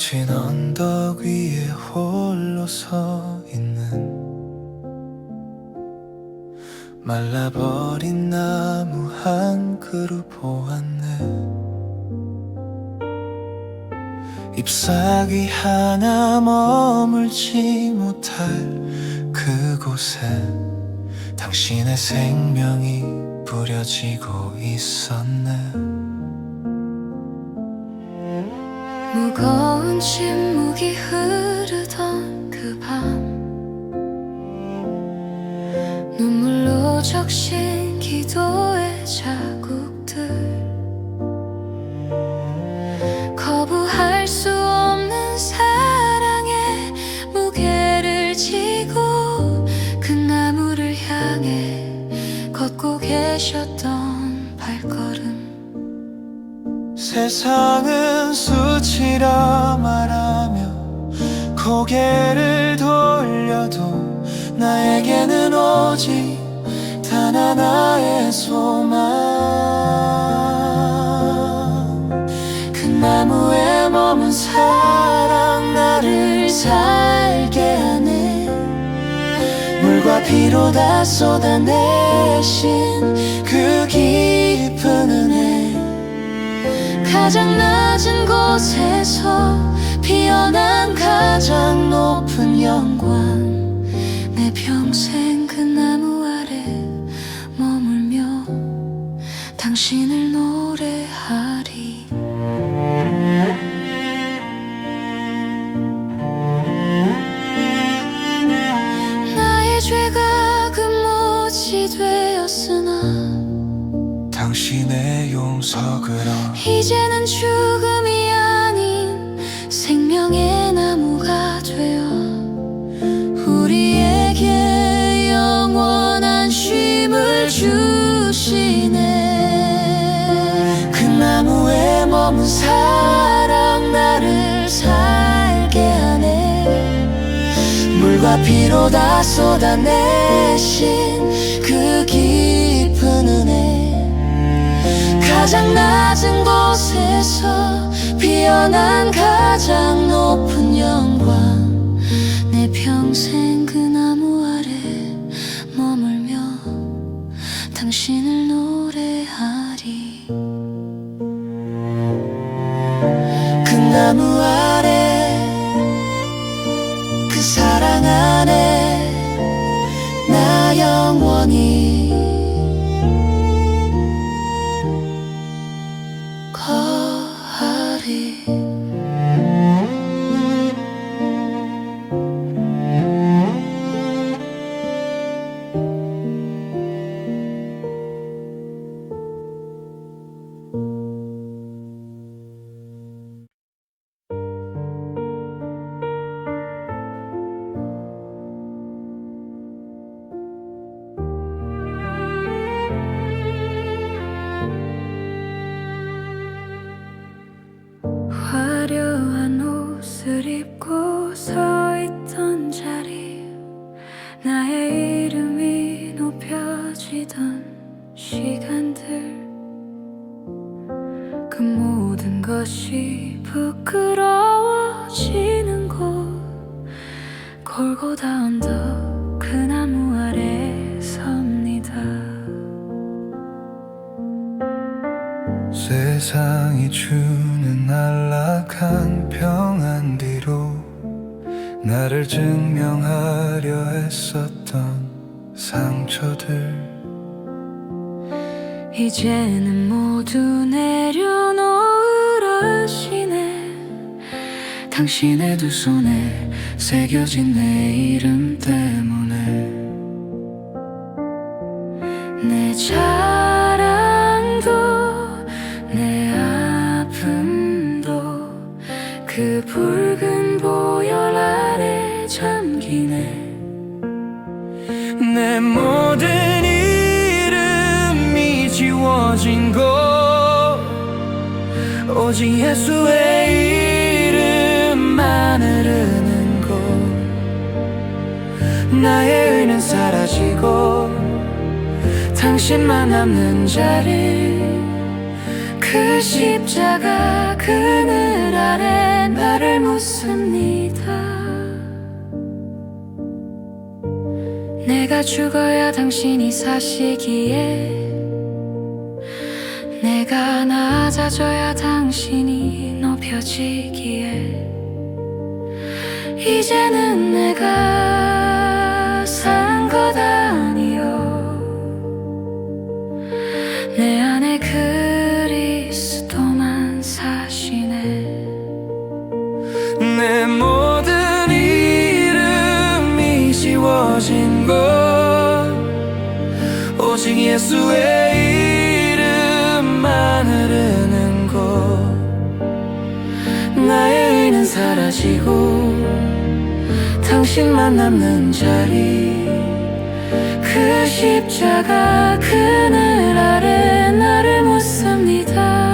꺾인 언덕 위에 홀로 서 있는 말라버린 나무 한 그루 보았네. 잎사귀 하나 머물지 못할 그곳에 당신의 생명이 뿌려지고 있었네. 무거운 침묵이 흐르던 그 밤, 눈물로 적신 기도의 자국들, 거부할 수 없는 사랑의 무게를 지고 그 나무를 향해 걷고 계셨던 발걸음. 세상은 수치라 말하며 고개를 돌려도 나에게는 오직 단 하나의 소망. 그 나무에 머문 사랑 나를 살게 하네. 물과 피로 다 쏟아내신 그 깊은 은혜, 가장 낮은 곳에서 피어난 가장 높은 영광. 내 평생 그 나무 아래 머물며 당신을 노래하리. 나의 죄가 금못이 되었으나 당신의 용서그러 이제는 죽음이 아닌 생명의 나무가 되어 우리에게 영원한 쉼을 주시네. 그 나무에 머문 사랑 나를 살게 하네. 물과 피로 다 쏟아내신 그 깊은 은혜, 가장 낮은 곳에서 피어난 가장 높은 영광. 내 평생 그 나무 아래 머물며 당신을 노래하리. 그 나무 아래, 그 사랑 안에 나 영원히 거하리. 화려한 옷을 입고 서 있던 자리, 나의 이름이 높여지던 시간들, 그 모든 것이 부끄러워지는 곳, 골고다 언덕 그 나무 아래 섭니다. 세상이 주는 안락한 평안 뒤로 나를 증명하려 했었던 상처들, 이제는 모두 내려놓으라 하시네. 당신의 두 손에 새겨진 내 이름 때문에 내 자랑도 내 아픔도 그 붉은 보혈 아래 잠기네. 내 모든 이름이 지워진 곳, 오직 예수의 이름만 흐르는 곳. 나의 의는 사라지고 당신만 남는 자리, 그 십자가 그늘 아래 나를 나를 묻습니다. 내가 죽어야 당신이 사시기에, 내가 낮아져야 당신이 높여지기에, 이제는 내가 산 것 아니요, 내 안에 그리스도만 사시네. 내 모든 이름이 지워진 것, 오직 예수의 이름만 흐르는 곳. 나의 의는 사라지고 당신만 남는 자리, 그 십자가 그늘 아래 나를 묻습니다.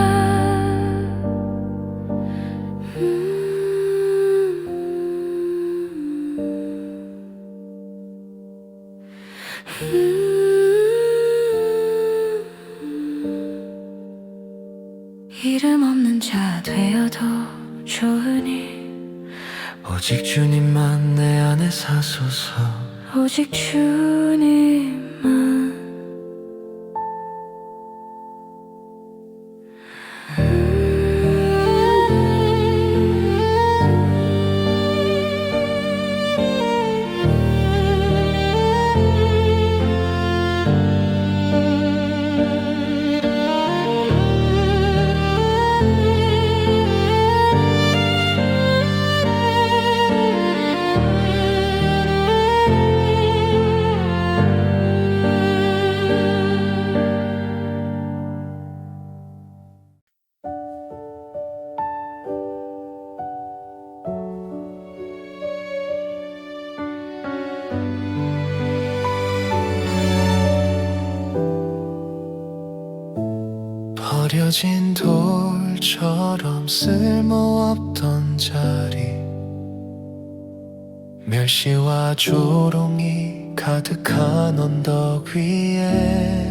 이름 없는 자 되어도 좋으니, 오직 주님만 내 안에 사소서. 오직 주님만. 버려진 돌처럼 쓸모없던 자리, 멸시와 조롱이 가득한 언덕 위에,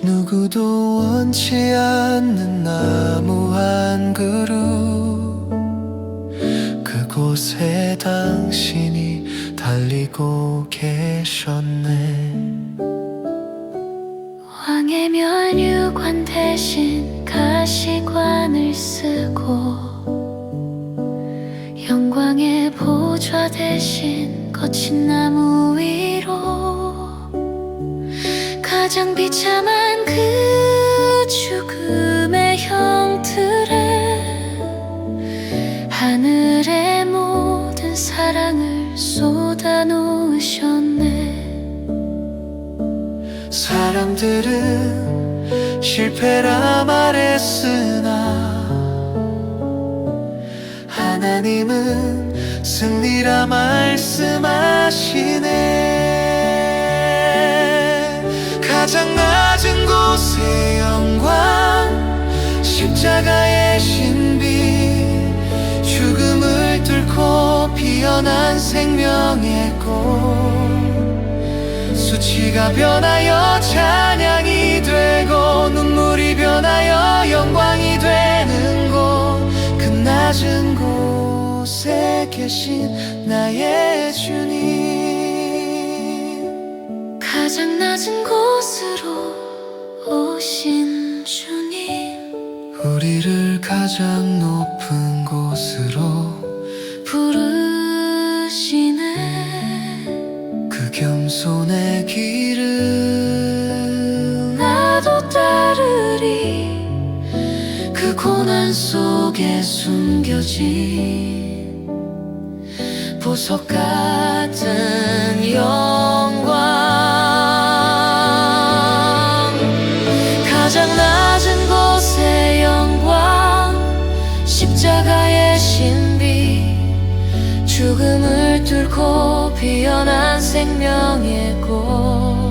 누구도 원치 않는 나무 한 그루, 그곳에 당신이 달리고 계셨네. 왕의 면류관 대신 가시관을 쓰고, 영광의 보좌 대신 거친 나무 위로, 가장 비참한 그 죽음의 형틀에 하늘의 모든 사랑을 쏟아 놓으셨네. 사람들은 실패라 말했으나 하나님은 승리라 말씀하시네. 가장 낮은 곳의 영광, 십자가의 신비, 죽음을 뚫고 피어난 생명의 꽃, 수치가 변하여 찬양이 되고 눈물이 변하여 영광이 되는 곳, 그 낮은 곳에 계신 나의 주님. 가장 낮은 곳으로 오신 주님, 우리를 가장 높은 곳으로 부르시네. 그 겸손의 길을 나도 따르리. 그 고난 속에 숨겨진 보석 같은 영광, 가장 낮은 곳의 영광, 십자가의 신비, 죽음을 뚫고 피어난 생명의 꽃,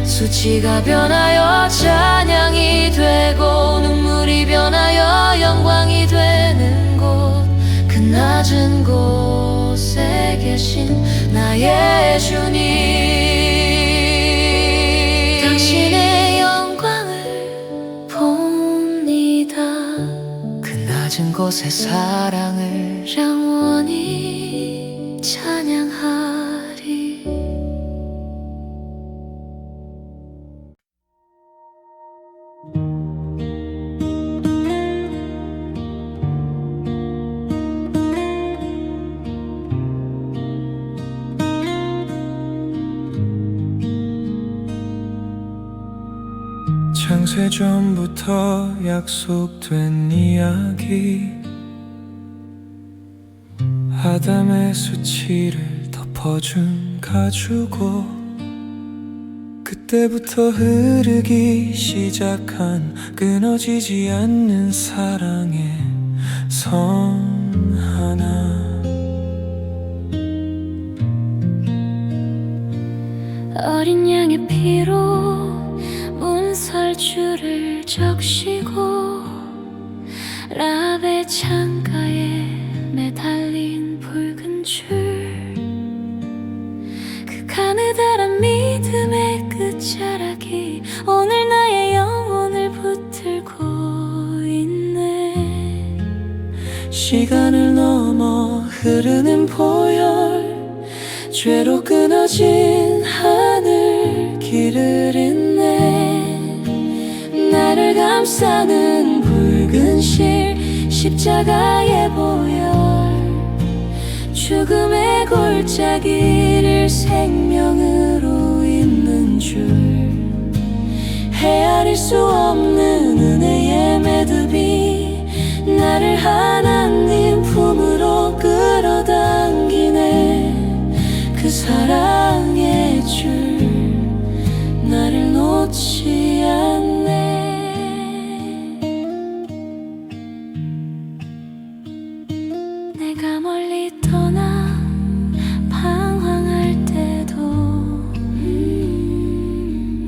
수치가 변하여 찬양이 되고 눈물이 변하여 영광이 되는 곳, 그 낮은 곳에 계신 나의 주님. 당신의 영광을 봅니다. 그 낮은 낮은 곳에 사랑을 영원히 찬양하리. 창세전부터 약속된 이야기, 아담의 수치를 덮어준 가주고, 그때부터 흐르기 시작한 끊어지지 않는 사랑의 선 하나. 어린 양의 피로 문설주를 적시고, 라합의 창가에 매달린 붉은 줄, 그 가느다란 믿음의 끝자락이 오늘 나의 영혼을 붙들고 있네. 시간을 넘어 흐르는 보혈, 죄로 끊어진 하늘 길을 잇네. 나를 감싸는 붉은 실, 십자가의 보혈, 죽음의 골짜기를 생명으로 잇는 줄, 헤아릴 수 없는 은혜의 매듭이 나를 하나님 품으로 끌어당기네. 그 사랑의 줄 나를 놓지 않네. 내가 멀리 떠나 방황할 때도,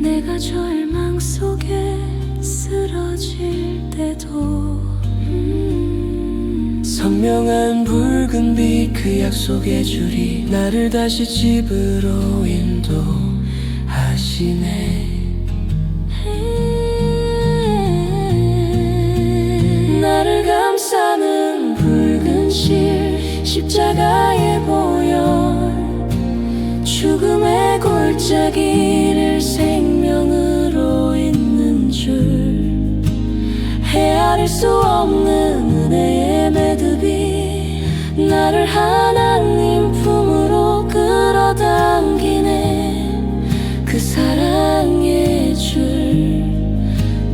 내가 절망 속에 쓰러질 때도, 선명한 붉은 빛 그 약속의 줄이 나를 다시 집으로 인도하시네. 나를 감싸는 붉은 실, 십자가의 보혈, 죽음의 골짜기를 생명으로 잇는 줄, 헤아릴 수 없는 은혜의 매듭이 나를 하나님 품으로 끌어당기네. 그 사랑의 줄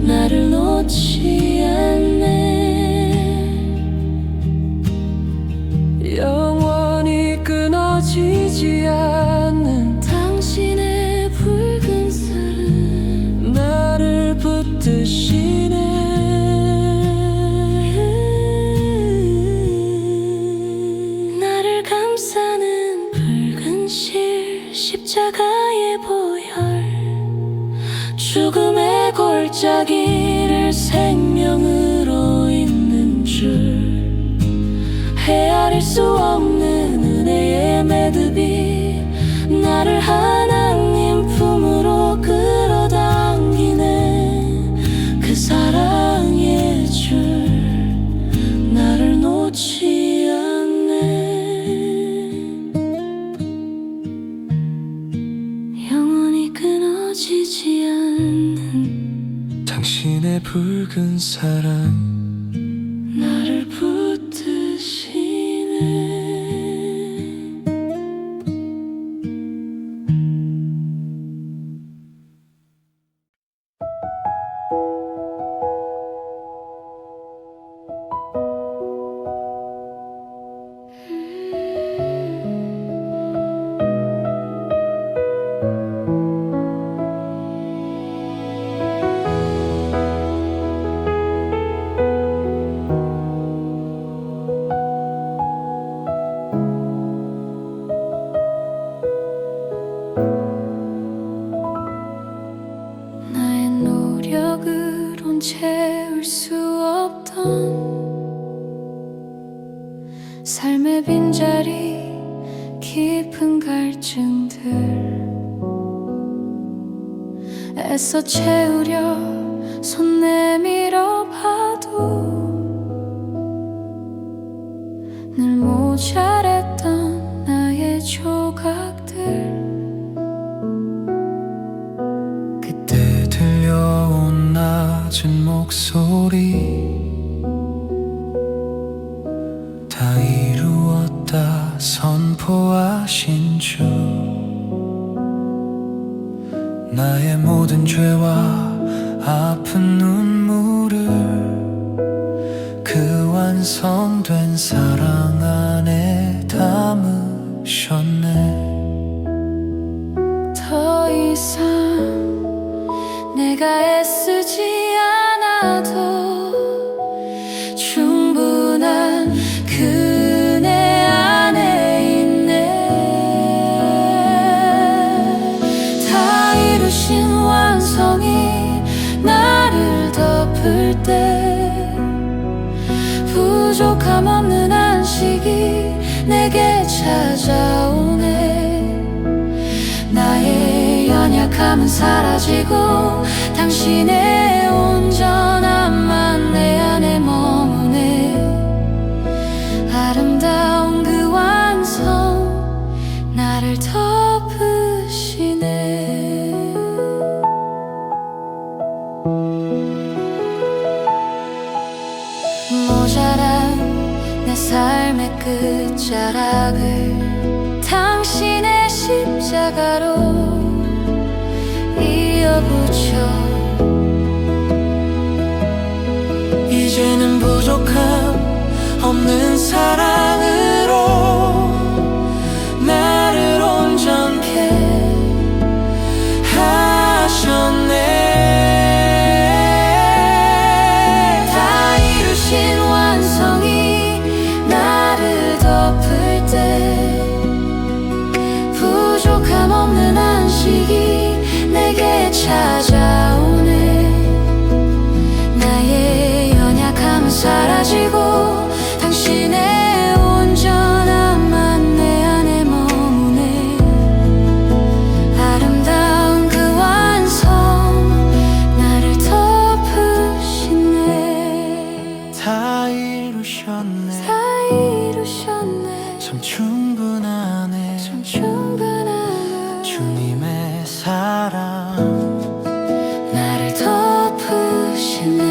나를 놓지 않네. 영원히 끊어지지 않는 당신의 붉은 사랑 나를 붙드시네. 나를 감싸는 붉은 실, 십자가의 보혈, 죽음의 골짜기를 생명으로 잇는 줄, 헤아릴 수 없는 은혜의 매듭이 나를 하나님 품으로 끌어당기네. 그 사랑의 줄 나를 놓지 않네. 영원히 끊어지지 않는 당신의 붉은 사랑 나를 붙드시네. 나의 노력으론 채울 수 없던 삶의 빈자리, 깊은 갈증들 애써 채우려 손 내밀어 봐도 늘 모자랐던 나의 조각들. 그때 들려온 낮은 목소리 다 이루었다 선포하신 주. 나의 모든 죄와 아픈 눈물을 그 완성된 사랑 안에 담으셨네. 더 이상 내가 애쓰지 않아도 충분한 그네 안에 있네. 다 이루신 완성이 나를 덮을 때 부족함 없는 안식이 내게 찾아오네. 나의 연약함은 사라지고 당신의 온전함만 내 안에 머무네. 아름다운 그 완성 나를 덮으시네. 모자란 내 삶의 끝자락을 당신의 십자가로 이어붙여 이제는 부족함 없는 사랑으로 나를 온전케 하셨네. 다 이루신 완성이 나를 덮을 때 부족함 없는 안식이 내게 찾아오네. 나의 연약함은 사라지고 당신의 온전함만 내 안에 머무네. 아름다운 그 완성 나를 덮으시네. 다 이루셨네. 다 이루셨네. 참 충분하네. 참 충분하네. 주님의 사랑 나를 덮으시네.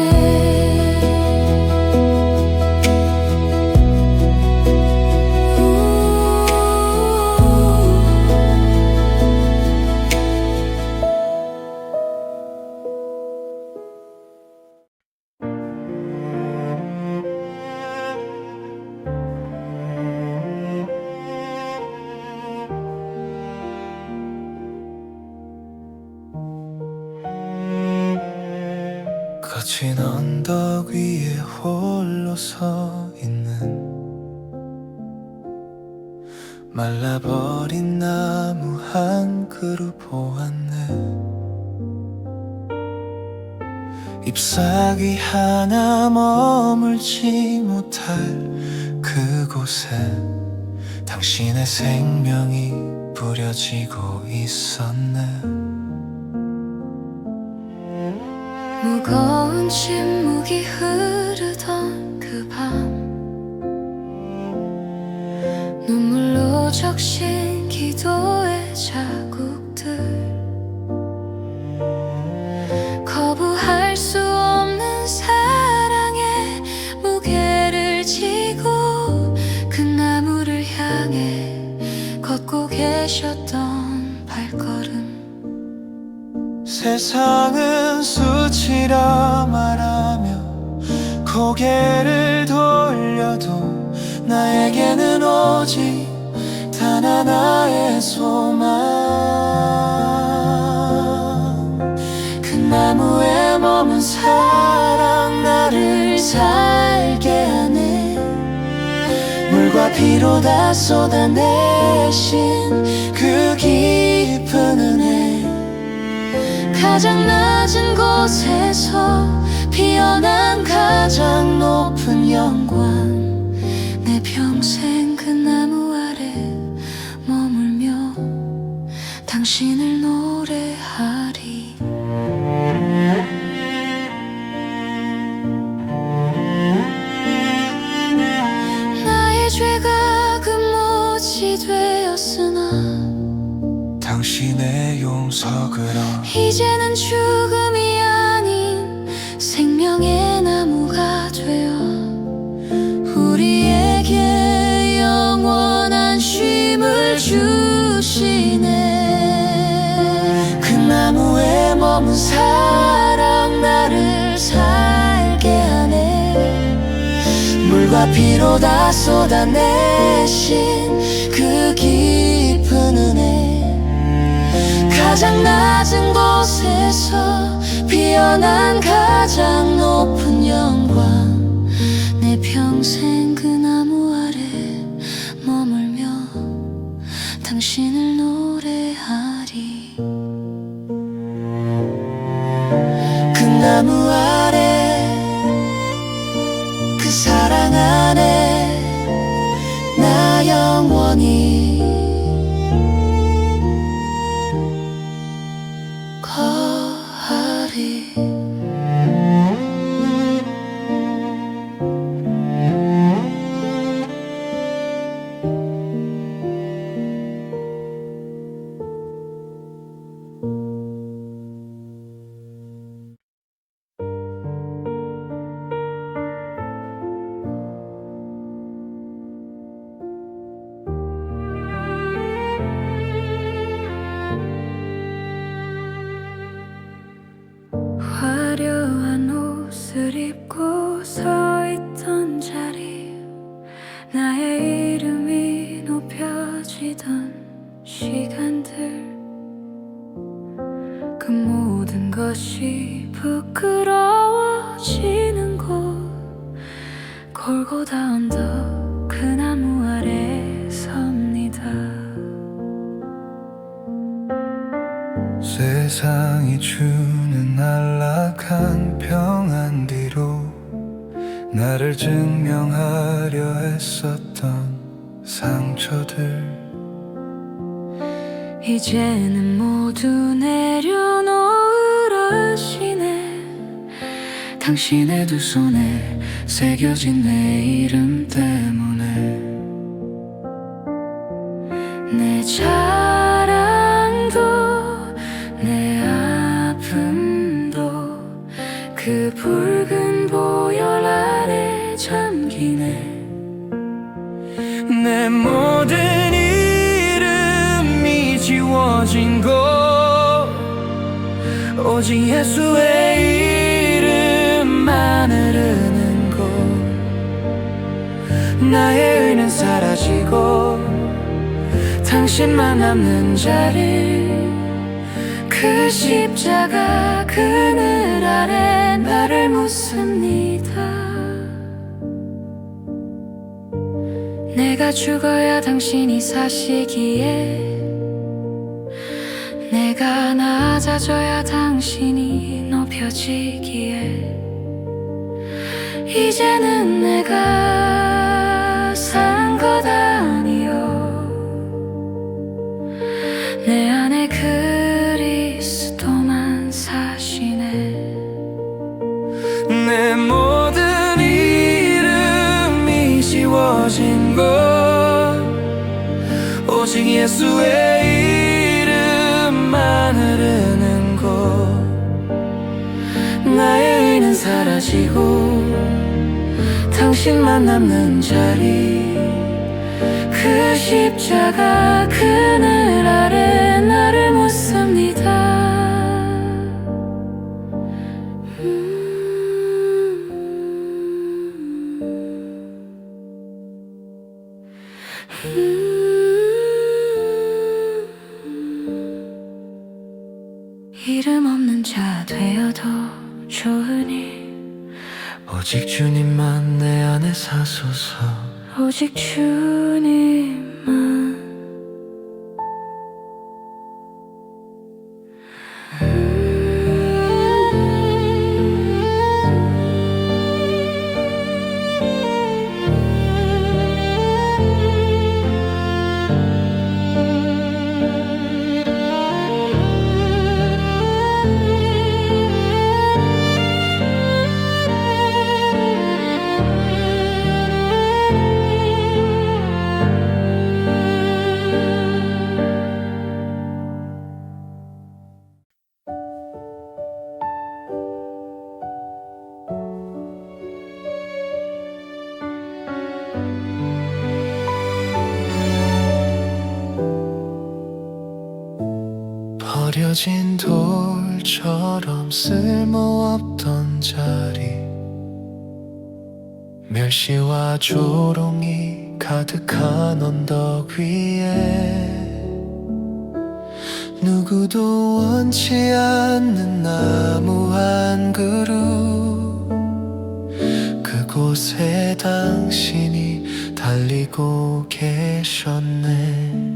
거친 언덕 위에 홀로 서 있는 말라버린 나무 한 그루 보았네. 잎사귀 하나 머물지 못할 그곳에 당신의 생명이 뿌려지고 있었네. 무거운 침묵이 흐르던 그 밤 눈물로 적신 기도의 자국들 거부할 수 없는 사랑의 무게를 지고 그 나무를 향해 걷고 계셨던 발걸음 세상은 수치라 말하며 고개를 돌려도 나에게는 오직 단 하나의 소망. 그 나무에 머문 사랑 나를 살게 하네. 물과 피로 다 쏟아내신 그 깊은 은혜 가장 낮은 곳에서 피어난 가장 높은 영광 내 평생 그 나무 아래 머물며 당신을 노래하리. 나의 죄가 금못이 되었으나 당신의 용서그러 이제는 죽음이 아닌 생명의 나무가 되어 우리에게 영원한 쉼을 주시네. 그 나무에 머문 사랑 나를 살게 하네. 물과 피로 다 쏟아내신 그 깊은 은혜, 가장 낮은 곳에서 피어난 가장 높은 영광, 내 평생 그 나무 아래 머물며 당신을 노래하리. 그 나무 아래 그 사랑 안에 나 영원히 거하리. 화려한 옷을 입고 서 있던 자리, 나의 이름이 높여지던 시간들, 그 모든 것이 부끄러워지는 곳, 골고다 언덕 그 나무 아래 섭니다. 세상이 주는 안락한 평안 뒤로 나를 증명하려 했었던 상처들, 이제는 모두 내려놓으라 하시네. 당신의 두 손에 새겨진 내 이름 때문에 내 자랑도 내 아픔도 그 붉은 보혈 아래 잠기네. 내 모든 이름이 지워진 곳, 오직 예수의 이름만 흐르는 곳, 나의 의는 사라지고 당신만 남는 자리, 그 십자가 그늘 아래 나를 묻습니다. 내가 죽어야 당신이 사시기에, 내가 낮아져야 당신이 높여지기에, 이제는 내가 산 것 아니요, 내 안에 그리스도만 사시네. 내 모든 이름이 지워진 곳, 오직 예수의 이름만 흐르는 곳, 나의 의는 사라지고 당신만 남는 자리, 그 십자가 그늘 아래 나를 묻습니다. 이름 없는 자 되어도 좋으니, 오직 주님만 내 안에 사소서. 오직 주님만. 버려진 돌처럼 쓸모없던 자리, 멸시와 조롱이 가득한 언덕 위에 누구도 원치 않는 나무 한 그루, 그곳에 당신이 달리고 계셨네.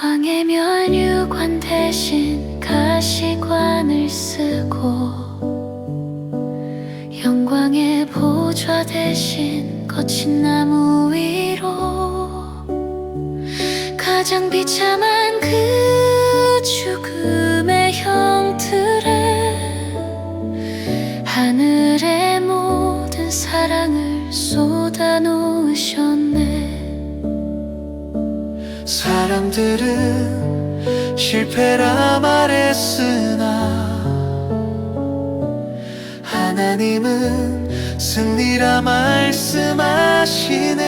왕의 면류관 대신 가시관을 쓰고 영광의 보좌 대신 거친 나무 위로 가장 비참한 그 죽음의 형틀에 하늘의 모든 사랑을 쏟아 놓으셨네. 사람들은 실패라 말했으나 하나님은 승리라 말씀하시네.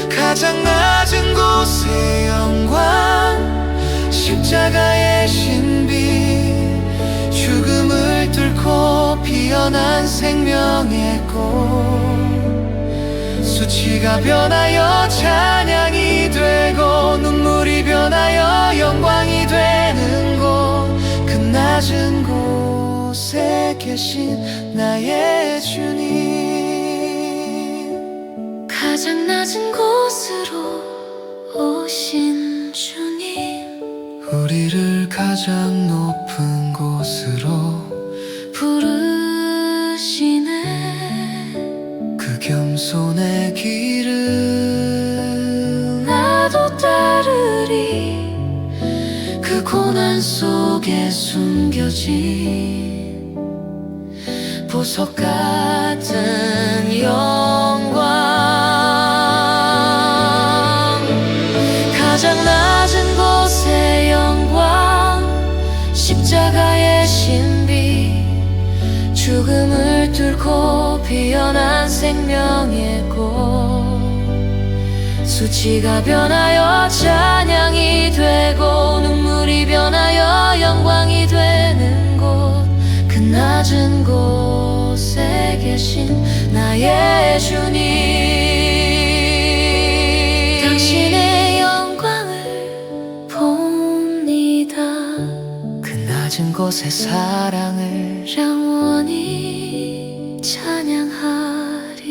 가장 낮은 곳의 영광, 십자가의 신비, 죽음을 뚫고 피어난 생명의 꽃, 수치가 변하여 찬양이 되고 눈물이 변하여 영광이 되는 곳, 그 낮은 곳에 계신 나의 주님. 가장 낮은 곳으로 오신 주님, 우리를 가장 높은 곳으로 부르시네. 그 겸손의 길을 나도 따르리. 그 고난 속에 숨겨진 보석 같은 영광, 가장 낮은 곳의 영광, 십자가의 신비, 죽음을 뚫고 피어난 생명의 꽃, 수치가 변하여 찬양이 되고 눈물이 변하여 영광이 되는 곳, 그 낮은 곳에 계신 나의 주님. 당신의 영광을 봅니다. 그 낮은 곳의 사랑을 영원히 찬양하리.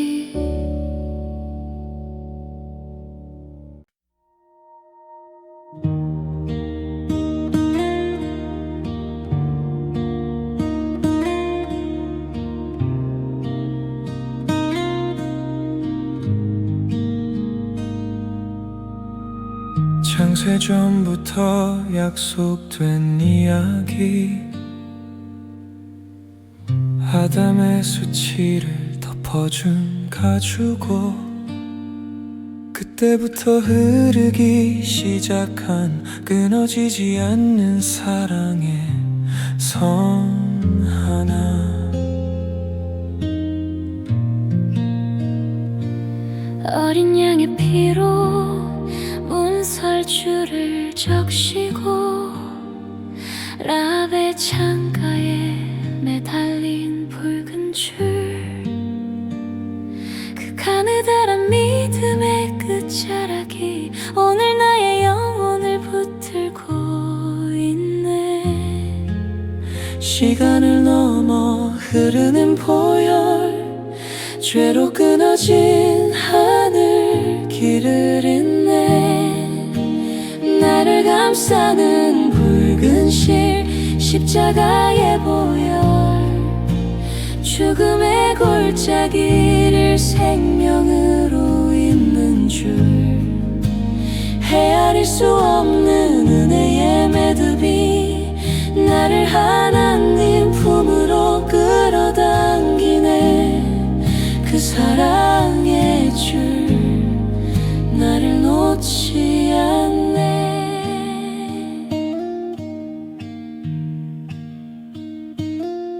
창세전부터 약속된 이야기, 아담의 수치를 덮어준 가주고, 그때부터 흐르기 시작한 끊어지지 않는 사랑의 선 하나. 어린 양의 피로 문설주를 적시고 라합의 창가에 매달린 붉은 줄, 그 가느다란 믿음의 끝자락이 오늘 나의 영혼을 붙들고 있네. 시간을 넘어 흐르는 보혈, 죄로 끊어진 하늘 길을 잇네. 나를 감싸는 붉은 실, 십자가의 보혈, 죽음의 골짜기를 생명으로 잇는 줄, 헤아릴 수 없는 은혜의 매듭이 나를 하나님 품으로 끌어당기네. 그 사랑의 줄 나를 놓지 않네.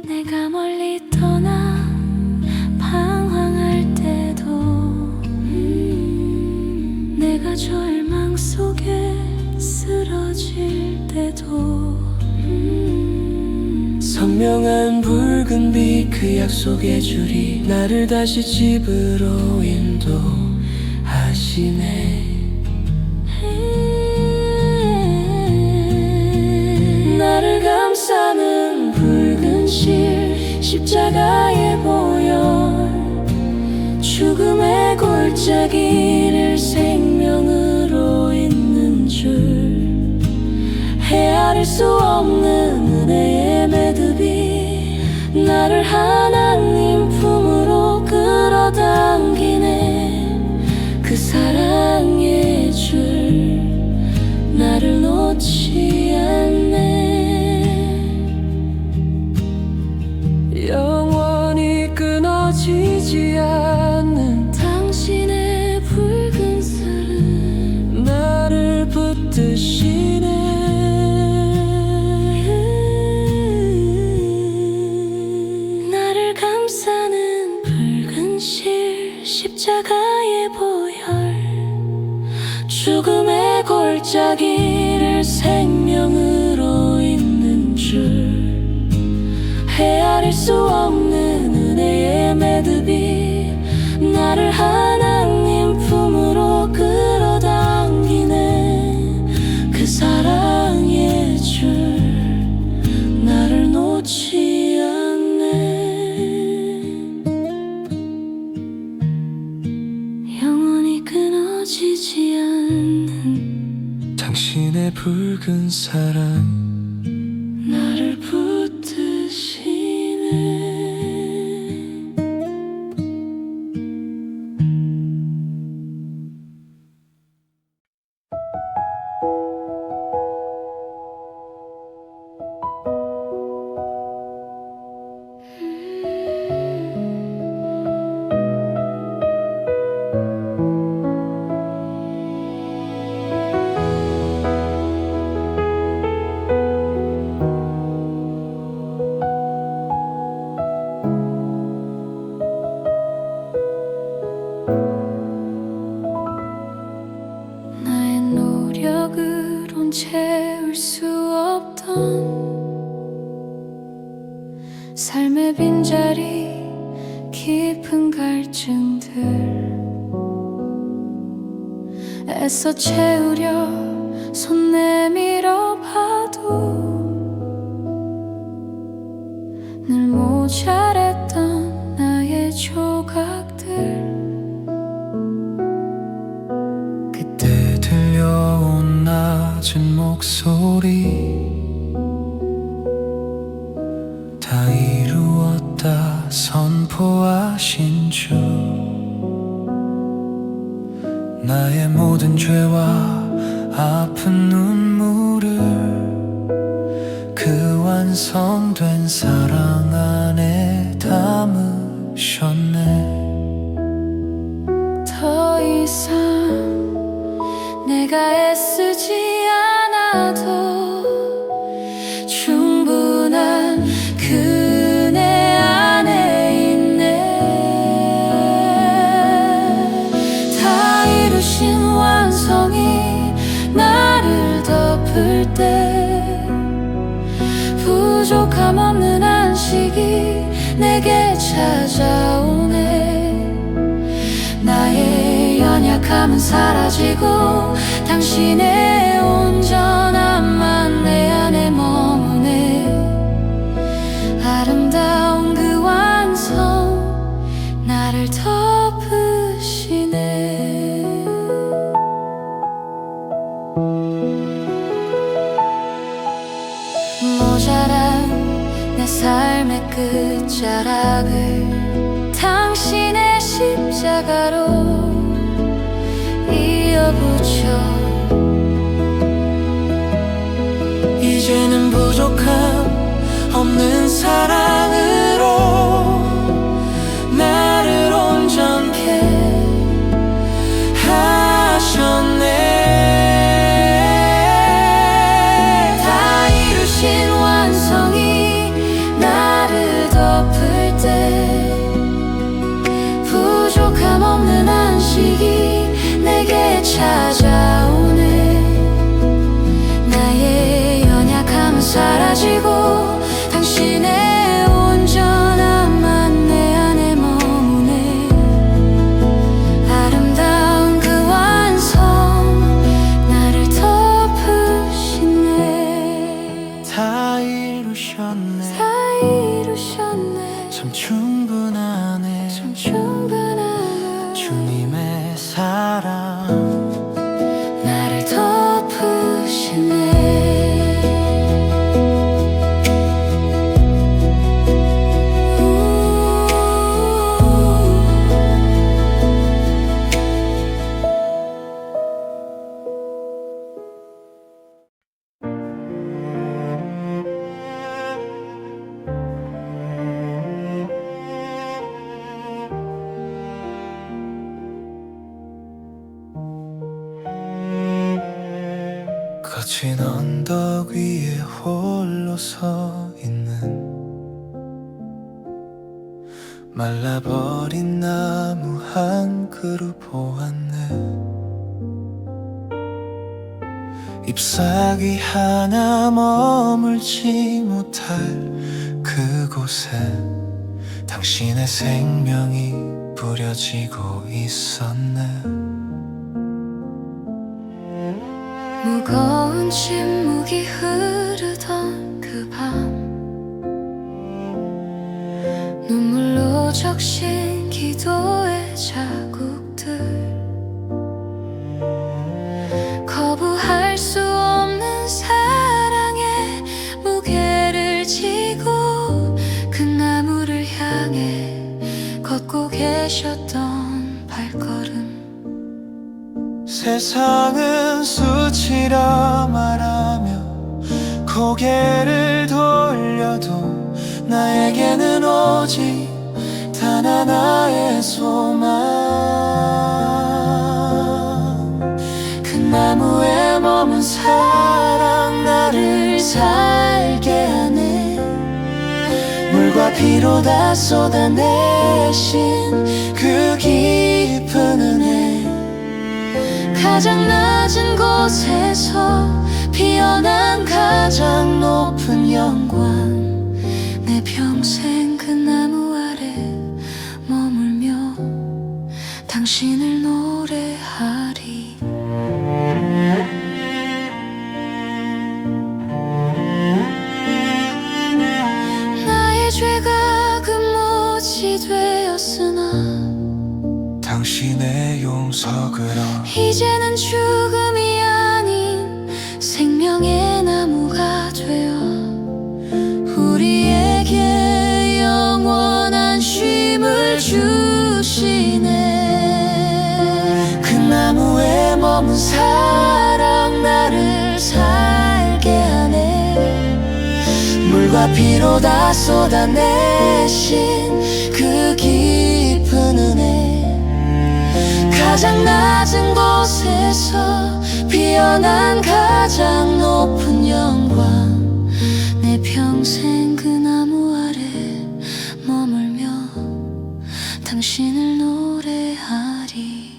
내가 멀리 떠나 방황할 때도 내가 절망 속에 그 약속해주리 나를 다시 집으로 인도하시네. 나를 감싸는 붉은 실 십자가의 보혈 죽음의 골짜기를 생명으로 잇는 줄 헤아릴 수 없는 은혜의 매듭이 나를 하나님 품으로 끌어당기네. 그 사랑의 줄 나를 놓지 않네. 영원히 끊어지지 않는 당신의 붉은 사랑 나를 붙드시네. 나를 감싸는 붉은 실 십자가의 보혈 죽음의 골짜기를 생명으로 잇는 줄 헤아릴 수 없는 은혜의 매듭이 나를 하나님 품으로 끌어당기네. 그 사랑의 줄 나를 놓지 않네. 영원히 끊어지지 않는 당신의 붉은 사랑 나를 붙드시네. 나의 노력으론 채울 수 없던 삶의 빈자리 깊은 갈증들 애써 채우려 손 내밀어 봐도 늘 모자랐던 나의 조각들 그때 들려온 낮은 목소리 다 이루었다 선포하신 주 나의 모든 죄와 아픈 눈물을 그 완성된 사랑 안에 담으셨네. 더 이상 내가 애쓰지 않아도 충분한 그네 안에 있네. 다 이루신 완성이 나를 덮을 때 부족함 없는 안식이 내게 찾아오네. 나의 연약함은 사라지고 당신의 온전함만 내 안에 머무네. 아름다운 그 완성 나를 덮으시네. 모자란 내 삶의 끝자락을 당신의 십자가로 이어붙여 이제는 부족함 없는 사랑으로 나를 온전케 하셨네. 다 이루신 완성이 나를 덮을 때 부족함 없는 안식이 내게 찾아오네. 나의 연약함은 사라지고 당신의 온전함만 거친 언덕 위에 홀로 서 있는 말라버린 나무 한 그루 보았네. 잎사귀 하나 머물지 못할 그곳에 당신의 생명이 뿌려지고 있었네. 무거운 침묵이 흐르던 그 밤, 눈물로 적신 기도의 자국들, 거부할 수 없는 사랑의 무게를 지고 그 나무를 향해 걷고 계셨던 발걸음. 세상은 수치라 말하며 고개를 돌려도 나에게는 오직 단 하나의 소망. 그 나무에 머문 사랑 나를 살게 하네. 물과 피로 다 쏟아내신 그 깊은 은혜, 가장 낮은 곳에서 피어난 가장 높은 영광. 내 평생 그 나무 아래 머물며 당신을 노래하리. 나의 죄가 금못이 되었으나 당신의 용서그러 이제는 죽음이 아닌 생명의 나무가 되어 우리에게 영원한 쉼을 주시네. 그 나무에 머문 사랑 나를 살게 하네. 물과 피로 다 쏟아내신 그 깊은 은혜, 가장 낮은 곳에서 피어난 가장 높은 영광. 내 평생 그 나무 아래 머물며 당신을 노래하리.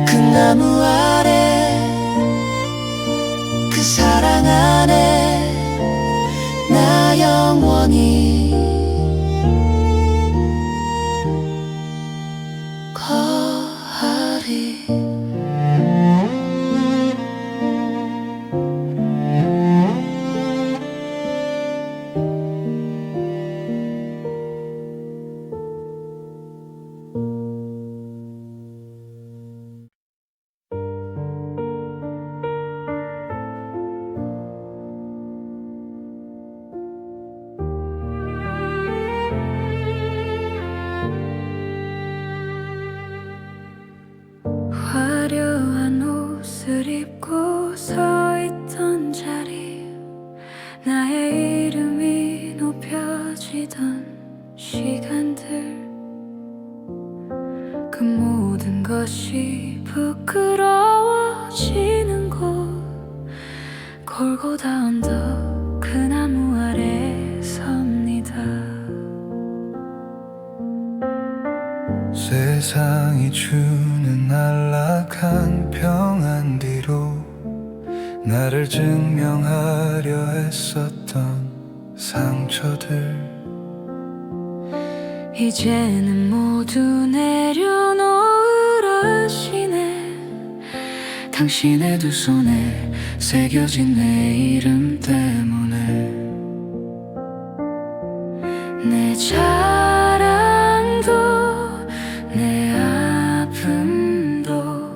그 나무 아래, 그 사랑 안에 나 영원히 거하리. 화려한 옷을 입고 서 있던 자리, 나의 이름이 높여지던 시간들, 그 모든 것이 부끄러워지는 곳, 골고다 언덕 그 나무 아래 섭니다. 세상이 주는 안락한 평안 뒤로 나를 증명하려 했었던 상처들, 이제는 모두 내려놓으라 하시네. 당신의 두 손에 새겨진 내 이름 때문에 내 자랑도 내 아픔도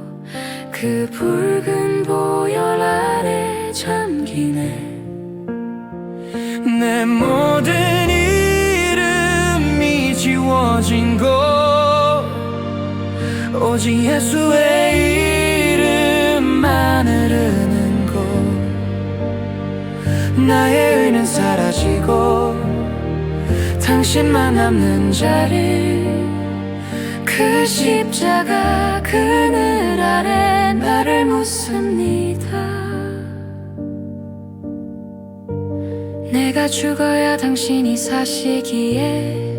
그 붉은 보혈 아래 잠기네. 내 모든 이름이 지워진 곳, 오직 예수의 이름만 흐르는 곳. 나의 의는 사라지고 당신만 남는 자리, 그 그 십자가 그늘 아래 나를 묻습니다. 내가 죽어야 당신이 사시기에,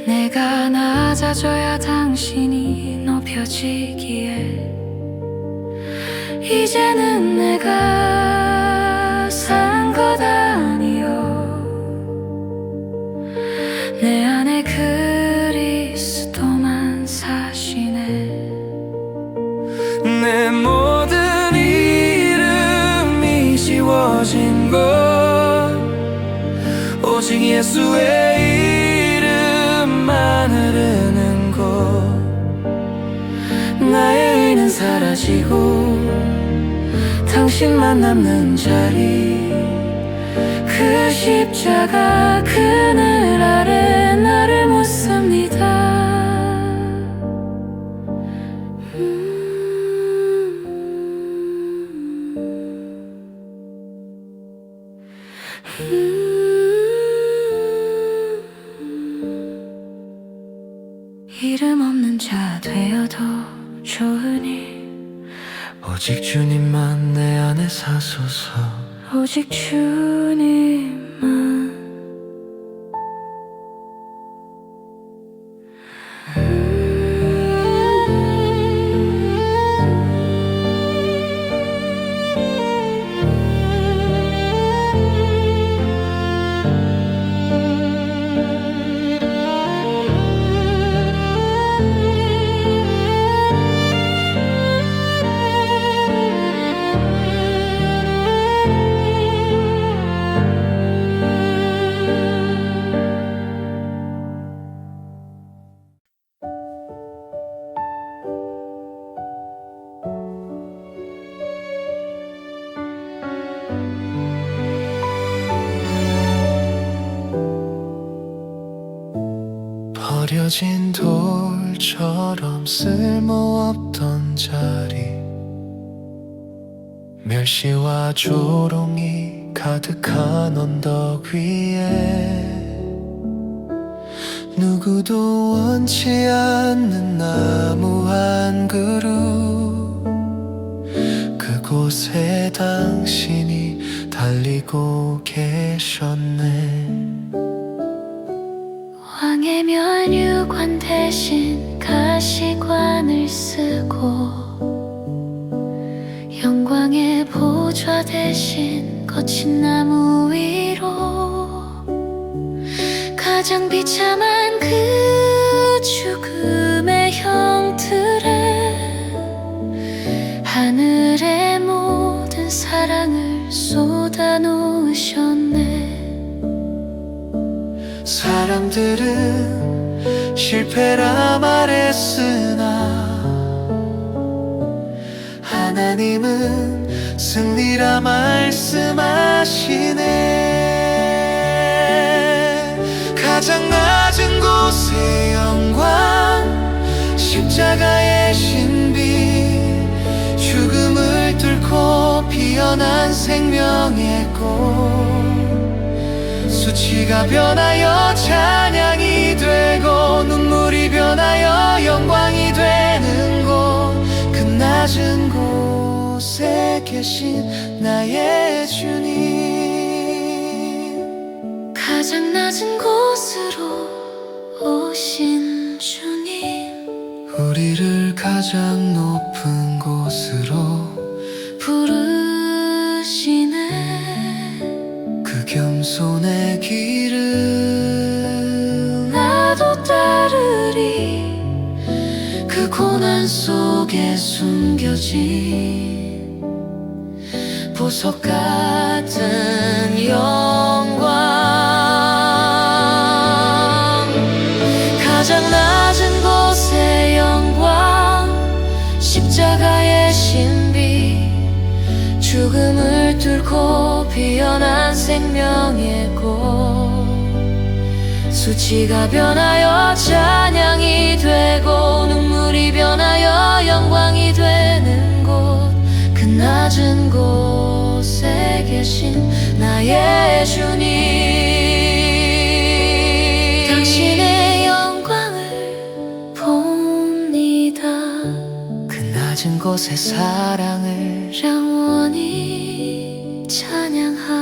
내가 낮아져야 당신이 높여지기에, 이제는 내가 산 것 아니요, 내 안에 그리스도만 사시네. 내 모든 이름이 지워진 것, 오직 예수의 이름만 흐르는 곳. 나의 의는 사라지고 당신만 남는 자리, 그 십자가 그늘 아래 나를 묻습니다. 이름 없는 자 되어도 좋으니, 오직 주님만 내 안에 사소서. 오직 주님만. 버려진 돌처럼 쓸모없던 자리, 멸시와 조롱이 가득한 언덕 위에, 누구도 원치 않는 나무 한 그루, 그곳에 당신이 달리고 계셨네. 왕의 면류관 대신 가시관을 쓰고, 영광의 보좌 대신 거친 나무 위로, 가장 비참한 그 죽음의 형틀에 하늘의 모든 사랑을 쏟아 놓으셨네. 사람들은 실패라 말했으나 하나님은 승리라 말씀하시네. 가장 낮은 곳의 영광, 십자가의 신비, 죽음을 뚫고 피어난 생명의 꽃, 수치가 변하여 찬양이 되고 눈물이 변하여 영광이 되는 곳, 그 낮은 곳에 계신 나의 주님. 가장 낮은 곳으로 오신 주님, 우리를 가장 높은 곳으로 부르시네. 그 겸손의 길을 나도 따르리. 그 고난 속에 숨겨진 보석 같은 영광, 가장 낮은 곳의 영광, 십자가의 신비, 죽음을 뚫고 피어난 생명의 꽃, 수치가 변하여 찬양이 되고 눈물이 변하여 영광이 되는 곳, 그 낮은 곳에 계신 나의 주님. 당신의 영광을 한 곳의 사랑을 영원히 찬양하리.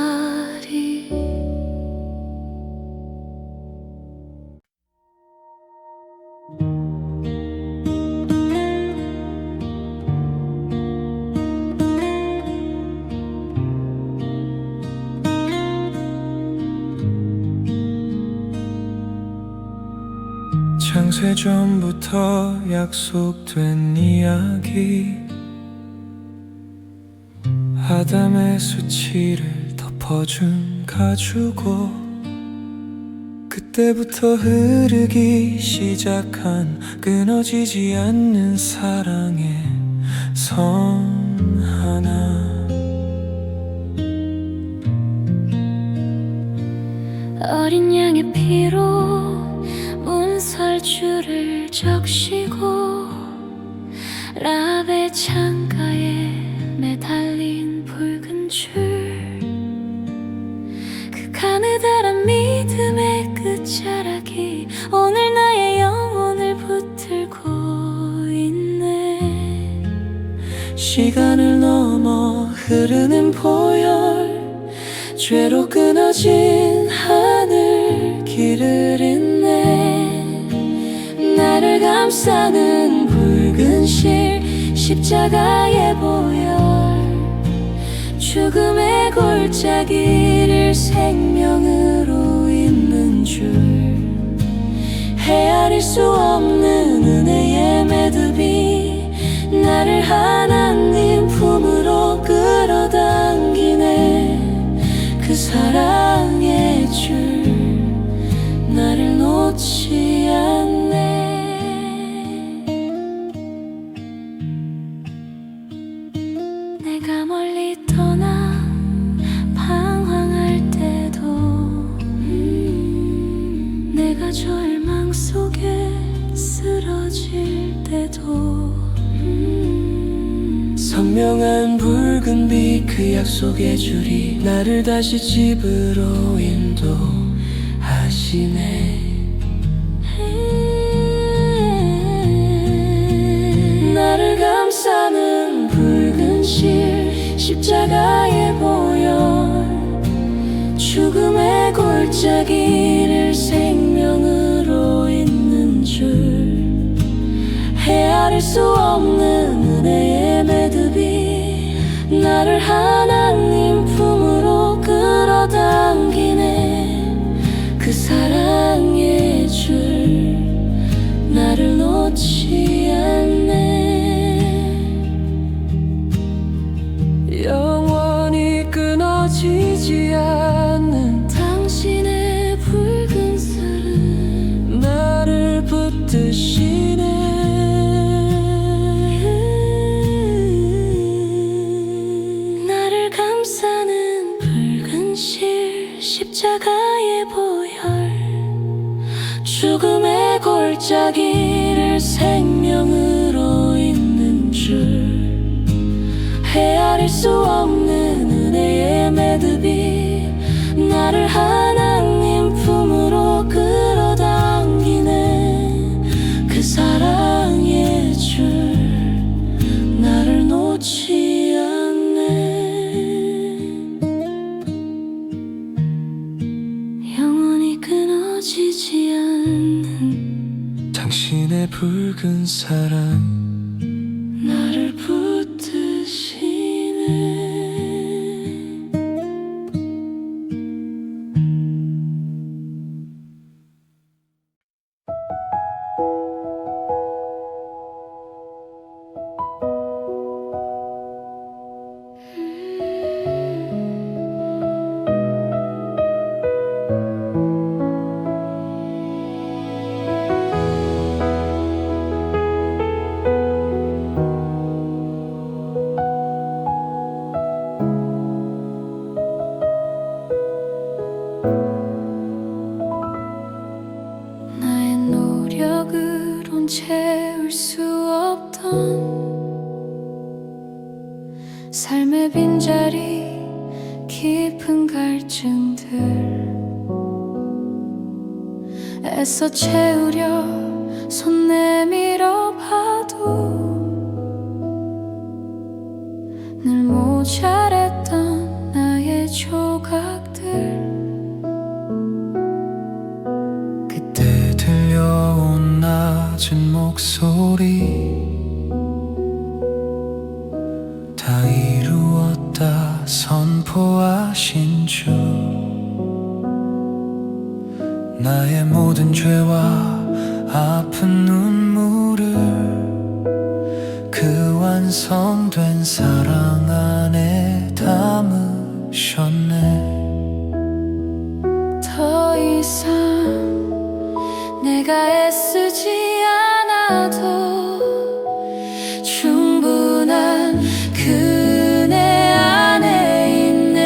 창세전부터 약속된 이야기, 아담의 수치를 덮어준 가주고, 그때부터 흐르기 시작한 끊어지지 않는 사랑의 선 하나. 어린 양의 피로 문설주를 적시고, 라합의 창가에 매달린 붉은 줄, 그 가느다란 믿음의 끝자락이 오늘 나의 영혼을 붙들고 있네. 시간을 넘어 흐르는 보혈, 죄로 끊어진 하늘 길을 잇네. 나를 감싸는 붉은 실, 십자가의 보혈, 죽음의 골짜기를 생명으로 잇는 줄, 헤아릴 수 없는 은혜의 매듭이 나를 하나님 품으로 끌어당기네. 그 사랑의 줄 나를 놓지 않네. 내가 멀리 떠나 방황할 때도, 내가 절망 속에 쓰러질 때도, 선명한 붉은 빛 그 약속의 줄이 나를 다시 집으로 인도하시네. 나를 감싸는 붉은 실, 십자가의 보혈, 죽음의 골짜기를 생명으로 잇는 줄, 헤아릴 수 없는 은혜의 매듭이 나를 하나님 품으로 끌어당기네. 그 사랑의 줄 나를 놓지 않네. 영원히 끊어지지 않는 당신의 붉은 살은 나를 붙드시네. 나를 감싸는 붉은 실, 십자가의 보혈, 죽음의 골짜기를 생명으로 잇는 줄, 헤아릴 수 없는 은혜의 매듭이 나를 하나님 품으로 끌어당기네. 그 사랑의 줄 나를 놓지 않네. 영원히 끊어지지 않는 당신의 붉은 사랑 나를 붙드시네. 채울 수 없던 삶의 빈자리, 깊은 갈증들 애써 채우려 손 내밀어 봐도 모자랐던 나의 조각들. 그때 들려온 낮은 목소리 다 이루었다 선포하신 주. 나의 모든 죄와 아픈 눈물을 그 완성된 사랑 안에 담으셨네. 더 이상 내가 애쓰지 않아도 충분한 그네 안에 있네.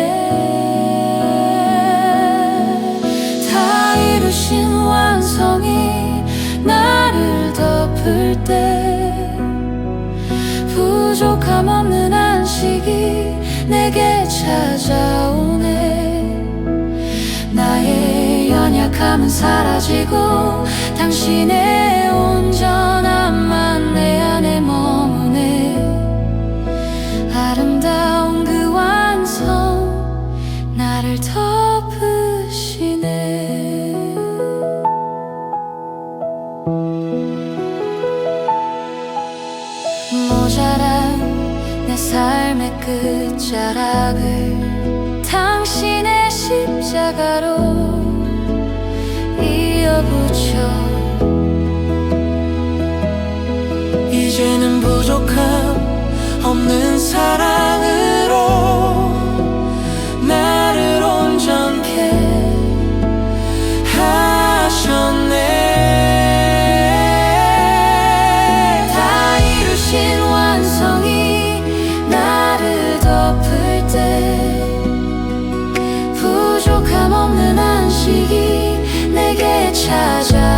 다 이루신 완성이 나를 덮을 때 부족함 없는 안식이 내게 찾아오네. 나의 연약함은 사라지고 당신의 온전함만 내 안에 머무네. 아름다운 그 완성 나를 덮으시네. 모자란 내 삶의 끝자락을 당신의 십자가로 이어붙여 이제는 부족함 없는 사랑으로 나를 온전케 하셨네. 다 이루신 완성이 나를 덮을 때 부족함 없는 안식이 내게 찾아